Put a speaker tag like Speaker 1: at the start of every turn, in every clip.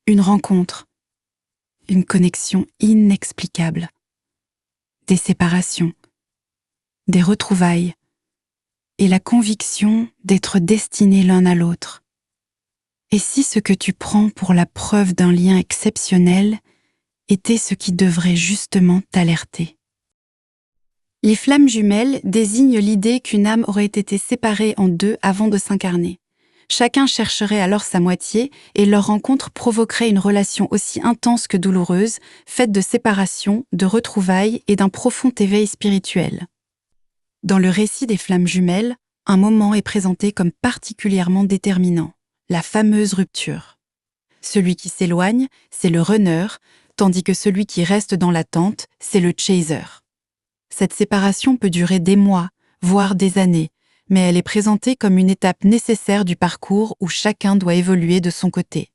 Speaker 1: Une rencontre, une connexion inexplicable, des séparations, des retrouvailles et la conviction d'être destinés l'un à l'autre. Et si ce que tu prends pour la preuve d'un lien exceptionnel était ce qui devrait justement t'alerter? Les flammes jumelles désignent l'idée qu'une âme aurait été séparée en deux avant de s'incarner. Chacun chercherait alors sa moitié et leur rencontre provoquerait une relation aussi intense que douloureuse, faite de séparation, de retrouvailles et d'un profond éveil spirituel. Dans le récit des flammes jumelles, un moment est présenté comme particulièrement déterminant, la fameuse rupture. Celui qui s'éloigne, c'est le runner, tandis que celui qui reste dans l'attente, c'est le chaser. Cette séparation peut durer des mois, voire des années, mais elle est présentée comme une étape nécessaire du parcours où chacun doit évoluer de son côté.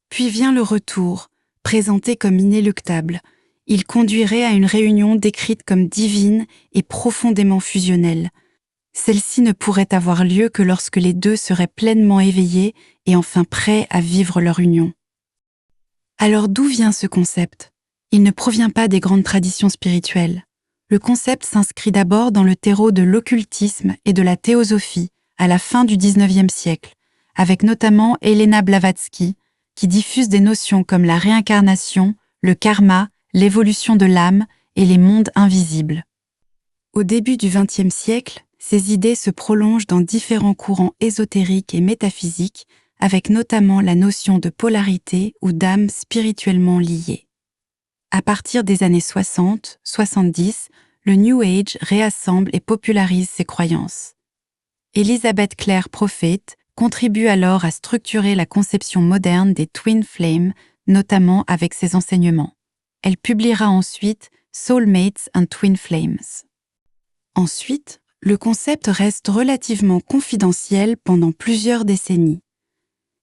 Speaker 1: Puis vient le retour, présenté comme inéluctable. Il conduirait à une réunion décrite comme divine et profondément fusionnelle. Celle-ci ne pourrait avoir lieu que lorsque les deux seraient pleinement éveillés et enfin prêts à vivre leur union. Alors d'où vient ce concept? Il ne provient pas des grandes traditions spirituelles. Le concept s'inscrit d'abord dans le terreau de l'occultisme et de la théosophie à la fin du XIXe siècle, avec notamment Helena Blavatsky, qui diffuse des notions comme la réincarnation, le karma, l'évolution de l'âme et les mondes invisibles. Au début du XXe siècle, ces idées se prolongent dans différents courants ésotériques et métaphysiques, avec notamment la notion de polarité ou d'âme spirituellement liée. À partir des années 60-70, le New Age réassemble et popularise ces croyances. Elizabeth Clare Prophet contribue alors à structurer la conception moderne des Twin Flames, notamment avec ses enseignements. Elle publiera ensuite Soulmates and Twin Flames. Ensuite, le concept reste relativement confidentiel pendant plusieurs décennies.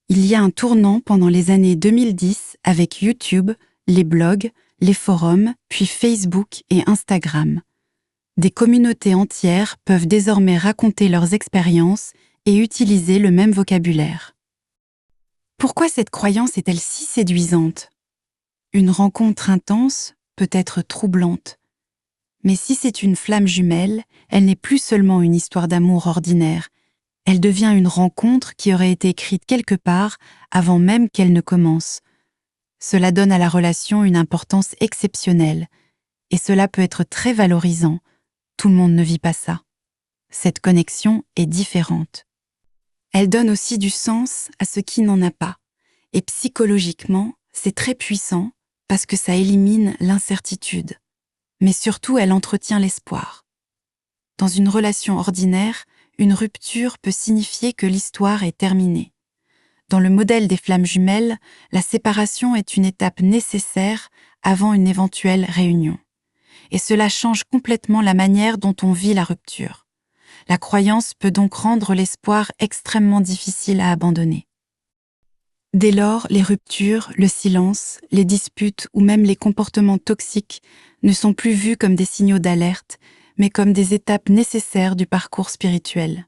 Speaker 1: Il y a un tournant pendant les années 2010 avec YouTube, les blogs, les forums, puis Facebook et Instagram. Des communautés entières peuvent désormais raconter leurs expériences et utiliser le même vocabulaire. Pourquoi cette croyance est-elle si séduisante? Une rencontre intense peut être troublante. Mais si c'est une flamme jumelle, elle n'est plus seulement une histoire d'amour ordinaire. Elle devient une rencontre qui aurait été écrite quelque part avant même qu'elle ne commence. Cela donne à la relation une importance exceptionnelle, et cela peut être très valorisant. Tout le monde ne vit pas ça. Cette connexion est différente. Elle donne aussi du sens à ce qui n'en a pas, et psychologiquement, c'est très puissant parce que ça élimine l'incertitude. Mais surtout, elle entretient l'espoir. Dans une relation ordinaire, une rupture peut signifier que l'histoire est terminée. Dans le modèle des flammes jumelles, la séparation est une étape nécessaire avant une éventuelle réunion. Et cela change complètement la manière dont on vit la rupture. La croyance peut donc rendre l'espoir extrêmement difficile à abandonner. Dès lors, les ruptures, le silence, les disputes ou même les comportements toxiques ne sont plus vus comme des signaux d'alerte, mais comme des étapes nécessaires du parcours spirituel.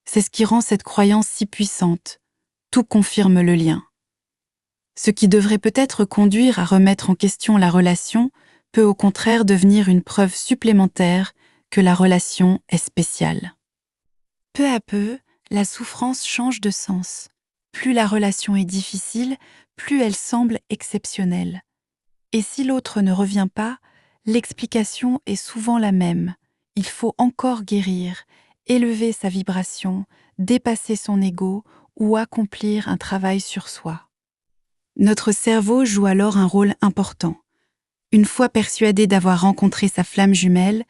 Speaker 1: C'est ce qui rend cette croyance si puissante. Tout confirme le lien. Ce qui devrait peut-être conduire à remettre en question la relation peut au contraire devenir une preuve supplémentaire que la relation est spéciale. Peu à peu, la souffrance change de sens. Plus la relation est difficile, plus elle semble exceptionnelle. Et si l'autre ne revient pas, l'explication est souvent la même. Il faut encore guérir, élever sa vibration, dépasser son ego ou accomplir un travail sur soi. Notre cerveau joue alors un rôle important. Une fois persuadé d'avoir rencontré sa flamme jumelle,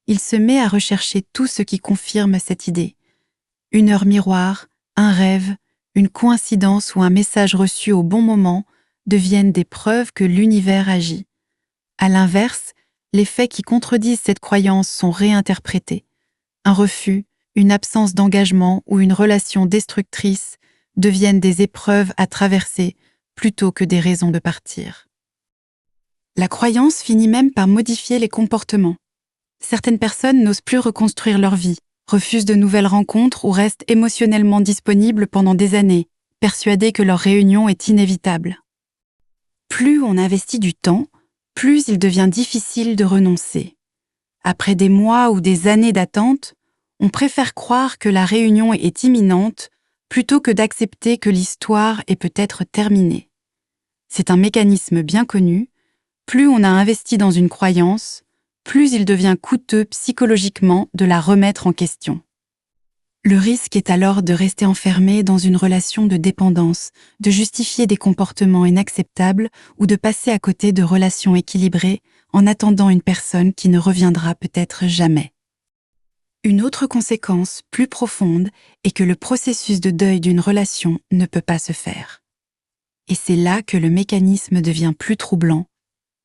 Speaker 1: il se met à rechercher tout ce qui confirme cette idée. Une heure miroir, un rêve, une coïncidence ou un message reçu au bon moment deviennent des preuves que l'univers agit. À l'inverse, les faits qui contredisent cette croyance sont réinterprétés. Un refus, une absence d'engagement ou une relation destructrice deviennent des épreuves à traverser plutôt que des raisons de partir. La croyance finit même par modifier les comportements. Certaines personnes n'osent plus reconstruire leur vie, refusent de nouvelles rencontres ou restent émotionnellement disponibles pendant des années, persuadées que leur réunion est inévitable. Plus on investit du temps, plus il devient difficile de renoncer. Après des mois ou des années d'attente, on préfère croire que la réunion est imminente plutôt que d'accepter que l'histoire est peut-être terminée. C'est un mécanisme bien connu. Plus on a investi dans une croyance, plus il devient coûteux psychologiquement de la remettre en question. Le risque est alors de rester enfermé dans une relation de dépendance, de justifier des comportements inacceptables ou de passer à côté de relations équilibrées en attendant une personne qui ne reviendra peut-être jamais. Une autre conséquence plus profonde est que le processus de deuil d'une relation ne peut pas se faire. Et c'est là que le mécanisme devient plus troublant.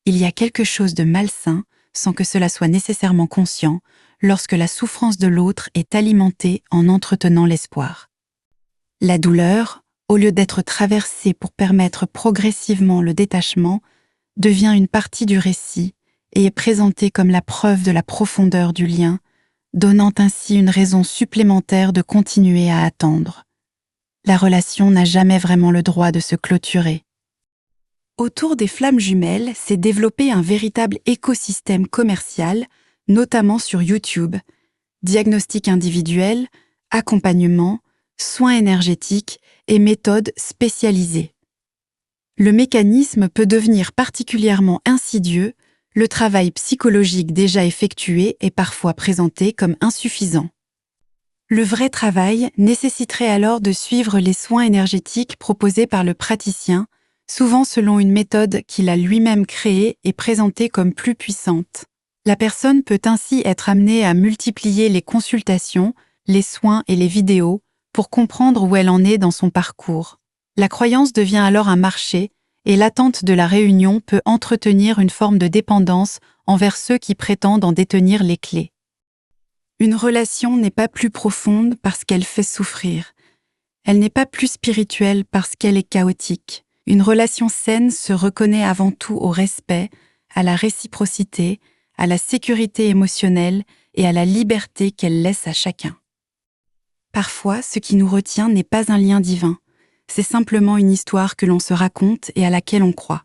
Speaker 1: Il y a quelque chose de malsain, sans que cela soit nécessairement conscient, lorsque la souffrance de l'autre est alimentée en entretenant l'espoir. La douleur, au lieu d'être traversée pour permettre progressivement le détachement, devient une partie du récit et est présentée comme la preuve de la profondeur du lien, donnant ainsi une raison supplémentaire de continuer à attendre. La relation n'a jamais vraiment le droit de se clôturer. Autour des flammes jumelles s'est développé un véritable écosystème commercial, notamment sur YouTube. Diagnostic individuel, accompagnement, soins énergétiques et méthodes spécialisées. Le mécanisme peut devenir particulièrement insidieux, le travail psychologique déjà effectué est parfois présenté comme insuffisant. Le vrai travail nécessiterait alors de suivre les soins énergétiques proposés par le praticien, souvent selon une méthode qu'il a lui-même créée et présentée comme plus puissante. La personne peut ainsi être amenée à multiplier les consultations, les soins et les vidéos pour comprendre où elle en est dans son parcours. La croyance devient alors un marché et l'attente de la réunion peut entretenir une forme de dépendance envers ceux qui prétendent en détenir les clés. Une relation n'est pas plus profonde parce qu'elle fait souffrir. Elle n'est pas plus spirituelle parce qu'elle est chaotique. Une relation saine se reconnaît avant tout au respect, à la réciprocité, à la sécurité émotionnelle et à la liberté qu'elle laisse à chacun. Parfois, ce qui nous retient n'est pas un lien divin, c'est simplement une histoire que l'on se raconte et à laquelle on croit.